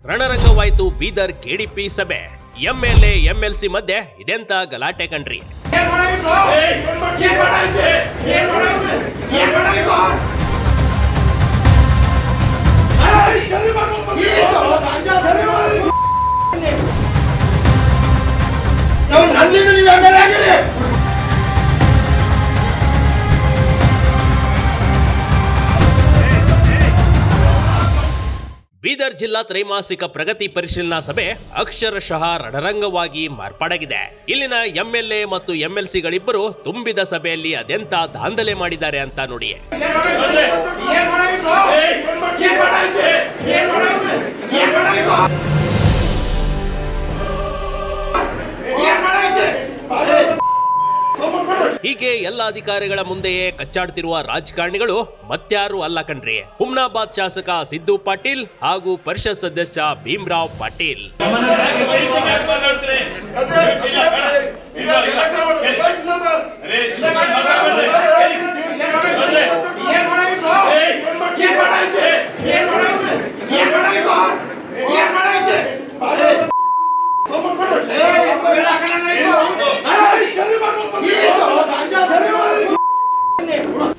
ರಣರಂಗವಾಯಿತು Bidar KDP ಸಭೆ. MLA MLC ಮಧ್ಯೆ ಇದೆಂತ ಗಲಾಟೆ ಕಣ್ರಿ. ಬೀದರ್ ಜಿಲ್ಲಾ ತ್ರೈಮಾಸಿಕ ಪ್ರಗತಿ ಪರಿಶೀಲನಾ ಸಭೆ ಅಕ್ಷರಶಃ ರಣರಂಗವಾಗಿ ಮಾರ್ಪಾಡಾಗಿದೆ. ಇಲ್ಲಿನ ಎಂಎಲ್ಎ ಮತ್ತು ಎಂಎಲ್ಸಿಗಳಿಬ್ಬರು ತುಂಬಿದ ಸಭೆಯಲ್ಲಿ ಅದೆಂತ ದಾಂಧಲೆ ಮಾಡಿದ್ದಾರೆ ಅಂತ ನೋಡಿ. ಹೀಗೆ ಎಲ್ಲ ಅಧಿಕಾರಿಗಳ ಮುಂದೆಯೇ ಕಚ್ಚಾಡ್ತಿರುವ ರಾಜಕಾರಣಿಗಳು ಮತ್ಯಾರು ಅಲ್ಲ ಕಣ್ರಿ, ಹುಮ್ನಾಬಾದ್ ಶಾಸಕ ಸಿದ್ದು ಪಾಟೀಲ್ ಹಾಗೂ ಪರಿಷತ್ ಸದಸ್ಯ ಭೀಮರಾವ್ ಪಾಟೀಲ್.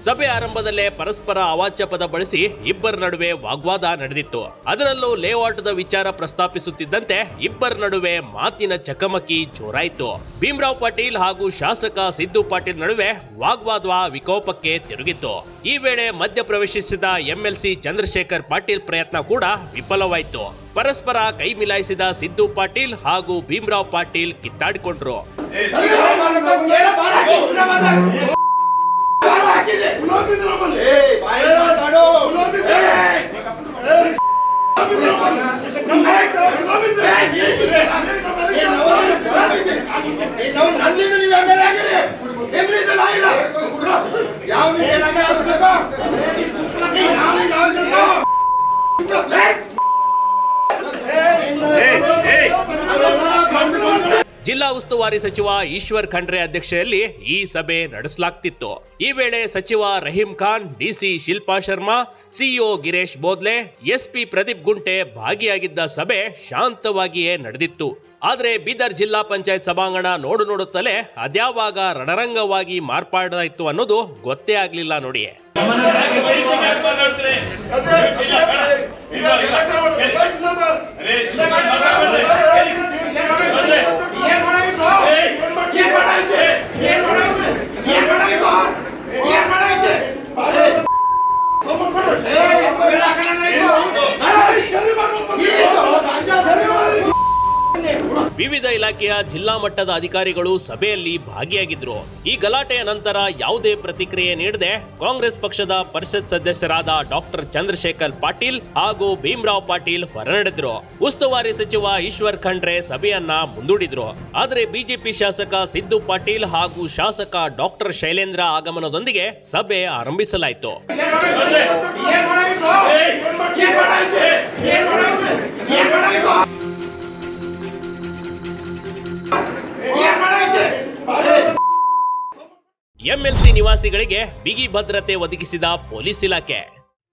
ಸಭೆ ಆರಂಭದಲ್ಲೇ ಪರಸ್ಪರ ಅವಾಚ್ಯ ಪದ ಬಳಸಿ ಇಬ್ಬರ ನಡುವೆ ವಾಗ್ವಾದ ನಡೆದಿತ್ತು. ಅದರಲ್ಲೂ ಲೇಔಟ್ದ ವಿಚಾರ ಪ್ರಸ್ತಾಪಿಸುತ್ತಿದ್ದಂತೆ ಇಬ್ಬರ ನಡುವೆ ಮಾತಿನ ಚಕಮಕಿ ಜೋರಾಯಿತು. ಭೀಮರಾವ್ ಪಾಟೀಲ್ ಹಾಗೂ ಶಾಸಕ ಸಿದ್ದು ಪಾಟೀಲ್ ನಡುವೆ ವಾಗ್ವಾದ ವಿಕೋಪಕ್ಕೆ ತಿರುಗಿತ್ತು. ಈ ವೇಳೆ ಮಧ್ಯ ಪ್ರವೇಶಿಸಿದ ಎಂಎಲ್ಸಿ ಚಂದ್ರಶೇಖರ್ ಪಾಟೀಲ್ ಪ್ರಯತ್ನ ಕೂಡ ವಿಫಲವಾಯಿತು. ಪರಸ್ಪರ ಕೈ ಮಿಲಾಯಿಸಿದ ಸಿದ್ದು ಪಾಟೀಲ್ ಹಾಗೂ ಭೀಮರಾವ್ ಪಾಟೀಲ್ ಕಿತ್ತಾಡಿಕೊಂಡ್ರು. ಜಿಲ್ಲಾ ಉಸ್ತುವಾರಿ ಸಚಿವ ಈಶ್ವರ್ ಖಂಡ್ರೆ ಅಧ್ಯಕ್ಷತೆಯಲ್ಲಿ ಈ ಸಭೆ ನಡೆಸಲಾಗ್ತಿತ್ತು. ಈ ವೇಳೆ ಸಚಿವ Rahim Khan, DC Shilpa Sharma, CEO Girish Bodle, SP Pradeep Gunte ಭಾಗಿಯಾಗಿದ್ದ ಸಭೆ ಶಾಂತವಾಗಿಯೇ ನಡೆದಿತ್ತು. ಆದ್ರೆ ಬೀದರ್ ಜಿಲ್ಲಾ ಪಂಚಾಯತ್ ಸಭಾಂಗಣ ನೋಡುತ್ತಲೇ ಅದ್ಯಾವಾಗ ರಣರಂಗವಾಗಿ ಮಾರ್ಪಾಡಾಯಿತು ಅನ್ನೋದು ಗೊತ್ತೇ ಆಗ್ಲಿಲ್ಲ ನೋಡಿ. ವಿವಿಧ ಇಲಾಖೆಯ ಜಿಲ್ಲಾ ಮಟ್ಟದ ಅಧಿಕಾರಿಗಳು ಸಭೆಯಲ್ಲಿ ಭಾಗಿಯಾಗಿದ್ರು. ಈ ಗಲಾಟೆಯ ನಂತರ ಯಾವುದೇ ಪ್ರತಿಕ್ರಿಯೆ ನೀಡದೆ ಕಾಂಗ್ರೆಸ್ ಪಕ್ಷದ ಪರಿಷತ್ ಸದಸ್ಯರಾದ ಡಾಕ್ಟರ್ ಚಂದ್ರಶೇಖರ್ ಪಾಟೀಲ್ ಹಾಗೂ ಭೀಮರಾವ್ ಪಾಟೀಲ್ ಹೊರನಡೆದ್ರು. ಉಸ್ತುವಾರಿ ಸಚಿವ ಈಶ್ವರ್ ಖಂಡ್ರೆ ಸಭೆಯನ್ನ ಮುಂದೂಡಿದ್ರು. ಆದರೆ ಬಿಜೆಪಿ ಶಾಸಕ ಸಿದ್ದು ಪಾಟೀಲ್ ಹಾಗೂ ಶಾಸಕ ಡಾಕ್ಟರ್ ಶೈಲೇಂದ್ರ ಆಗಮನದೊಂದಿಗೆ ಸಭೆ ಆರಂಭಿಸಲಾಯಿತು. ಎಂಎಲ್ಸಿ ನಿವಾಸಿಗಳಿಗೆ ಬಿಗಿ ಭದ್ರತೆ ಒದಗಿಸಿದ ಪೊಲೀಸ್ ಇಲಾಖೆ.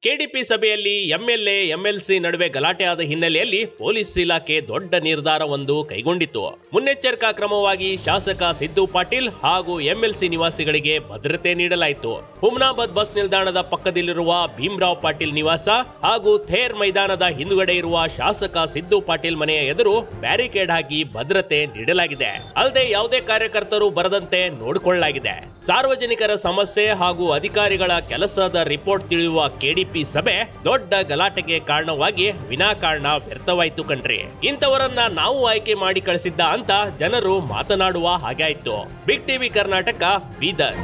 ಕೆಡಿಪಿ ಸಭೆಯಲ್ಲಿ ಎಂಎಲ್ಎ ಎಂಎಲ್ಸಿ ನಡುವೆ ಗಲಾಟೆ ಆದ ಹಿನ್ನೆಲೆಯಲ್ಲಿ ಪೊಲೀಸ್ ಇಲಾಖೆ ದೊಡ್ಡ ನಿರ್ಧಾರವೊಂದು ಕೈಗೊಂಡಿತ್ತು. ಮುನ್ನೆಚ್ಚರಿಕಾ ಕ್ರಮವಾಗಿ ಶಾಸಕ ಸಿದ್ದು ಪಾಟೀಲ್ ಹಾಗೂ ಎಂಎಲ್ಸಿ ನಿವಾಸಿಗಳಿಗೆ ಭದ್ರತೆ ನೀಡಲಾಯಿತು. ಹುಮ್ನಾಬಾದ್ ಬಸ್ ನಿಲ್ದಾಣದ ಪಕ್ಕದಲ್ಲಿರುವ ಭೀಮರಾವ್ ಪಾಟೀಲ್ ನಿವಾಸ ಹಾಗೂ ಥೇರ್ ಮೈದಾನದ ಹಿಂದುಗಡೆ ಇರುವ ಶಾಸಕ ಸಿದ್ದು ಪಾಟೀಲ್ ಮನೆಯ ಎದುರು ಬ್ಯಾರಿಕೇಡ್ ಹಾಕಿ ಭದ್ರತೆ ನೀಡಲಾಗಿದೆ. ಅಲ್ಲದೆ ಯಾವುದೇ ಕಾರ್ಯಕರ್ತರು ಬರದಂತೆ ನೋಡಿಕೊಳ್ಳಲಾಗಿದೆ. ಸಾರ್ವಜನಿಕರ ಸಮಸ್ಯೆ ಹಾಗೂ ಅಧಿಕಾರಿಗಳ ಕೆಲಸದ ರಿಪೋರ್ಟ್ ತಿಳಿಯುವ ಕೆಡಿಪಿ ಸಭೆ ದೊಡ್ಡ ಗಲಾಟೆಗೆ ಕಾರಣವಾಗಿ ವಿನಾಕಾರಣ ವ್ಯರ್ಥವಾಯಿತು ಕಣ್ರಿ. ಇಂಥವರನ್ನ ನಾವು ಆಯ್ಕೆ ಮಾಡಿ ಕಳಿಸಿದ್ದ ಅಂತ ಜನರು ಮಾತನಾಡುವ ಹಾಗಾಯ್ತು. Big TV Karnataka, Bidar.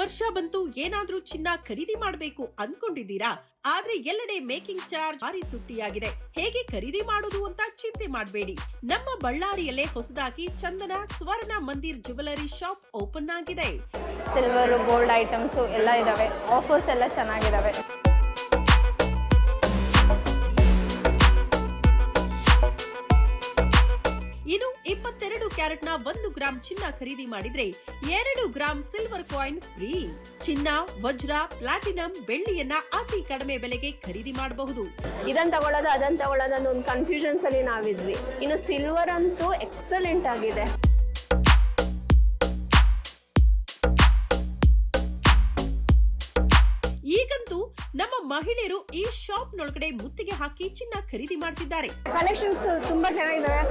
ವರ್ಷ ಬಂತು, ಏನಾದ್ರೂ ಚಿನ್ನ ಖರೀದಿ ಮಾಡಬೇಕು ಅನ್ಕೊಂಡಿದ್ದೀರಾ? ಆದ್ರೆ ಎಲ್ಲೆಡೆ ಮೇಕಿಂಗ್ ಚಾರ್ಜ್ ಭಾರಿ ತುಟ್ಟಿಯಾಗಿದೆ. ಹೇಗೆ ಖರೀದಿ ಮಾಡೋದು ಅಂತ ಚಿಂತೆ ಮಾಡಬೇಡಿ. ನಮ್ಮ ಬಳ್ಳಾರಿಯಲ್ಲೇ ಹೊಸದಾಗಿ ಚಂದನ ಸ್ವರ್ಣ ಮಂದಿರ್ ಜ್ಯುವೆಲರಿ ಶಾಪ್ ಓಪನ್ ಆಗಿದೆ. ಸಿಲ್ವರ್, ಗೋಲ್ಡ್ ಐಟಮ್ಸ್ ಎಲ್ಲ ಇದಾವೆ. ಆಫರ್ಸ್ ಎಲ್ಲ ಚೆನ್ನಾಗಿದಾವೆ. ಇನ್ನು 22 ಕ್ಯಾರೆಟ್ನ 1 ಗ್ರಾಂ ಚಿನ್ನ ಖರೀದಿ ಮಾಡಿದ್ರೆ 2 ಗ್ರಾಂ ಸಿಲ್ವರ್ ಕಾಯಿನ್ ಫ್ರೀ. ಚಿನ್ನ, ವಜ್ರ, ಪ್ಲಾಟಿನಂ, ಬೆಳ್ಳಿಯನ್ನ ಅತಿ ಕಡಿಮೆ ಬೆಲೆಗೆ ಖರೀದಿ ಮಾಡಬಹುದು. ಇದನ್ನ ತಗೊಳ್ಳೋದು ಅದನ್ನ ತಗೊಳ್ಳೋದು ಅನ್ನೋ ಒಂದು ಕನ್ಫ್ಯೂಷನ್ಸ್ ಅಲ್ಲಿ ನಾವಿದ್ವಿ. ಇನ್ನು ಸಿಲ್ವರ್ ಅಂತೂ ಎಕ್ಸಲೆಂಟ್ ಆಗಿದೆ. ಈಗಂತೂ ನಮ್ಮ ಮಹಿಳೆಯರು ಈ ಶಾಪ್ ನೊಳಗಡೆ ಮುತ್ತಿಗೆ ಹಾಕಿ ಚಿನ್ನ ಖರೀದಿ ಮಾಡ್ತಿದ್ದಾರೆ. ಕಲೆಕ್ಷನ್ಸ್ ತುಂಬಾ ಚೆನ್ನಾಗಿದಾವೆ.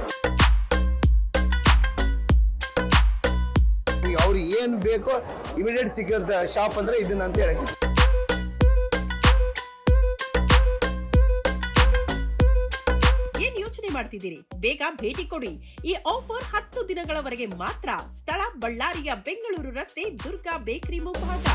ಅವ್ರಿಗೆ ಏನ್ ಬೇಕೋ ಇಮಿಡಿಯೇಟ್ ಸಿಕ್ಕಂತ ಶಾಪ್ ಅಂದ್ರೆ ಇದನ್ನ ಅಂತ ಹೇಳಿ. ಏನ್ ಯೋಚನೆ ಮಾಡ್ತಿದ್ದೀರಿ? ಬೇಗ ಭೇಟಿ ಕೊಡಿ. ಈ ಆಫರ್ 10 ದಿನಗಳವರೆಗೆ ಮಾತ್ರ. ಸ್ಥಳ ಬಳ್ಳಾರಿಯ ಬೆಂಗಳೂರು ರಸ್ತೆ, ದುರ್ಗಾ ಬೇಕರಿ ಮುಂಭಾಗ.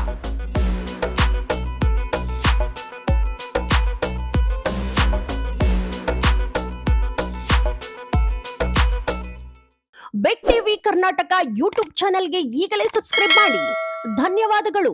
ಬೆಕ್ ಟಿವಿ ಕರ್ನಾಟಕ ಯೂಟ್ಯೂಬ್ ಚಾನೆಲ್ಗೆ ಈಗಲೇ ಸಬ್ಸ್ಕ್ರೈಬ್ ಮಾಡಿ. ಧನ್ಯವಾದಗಳು.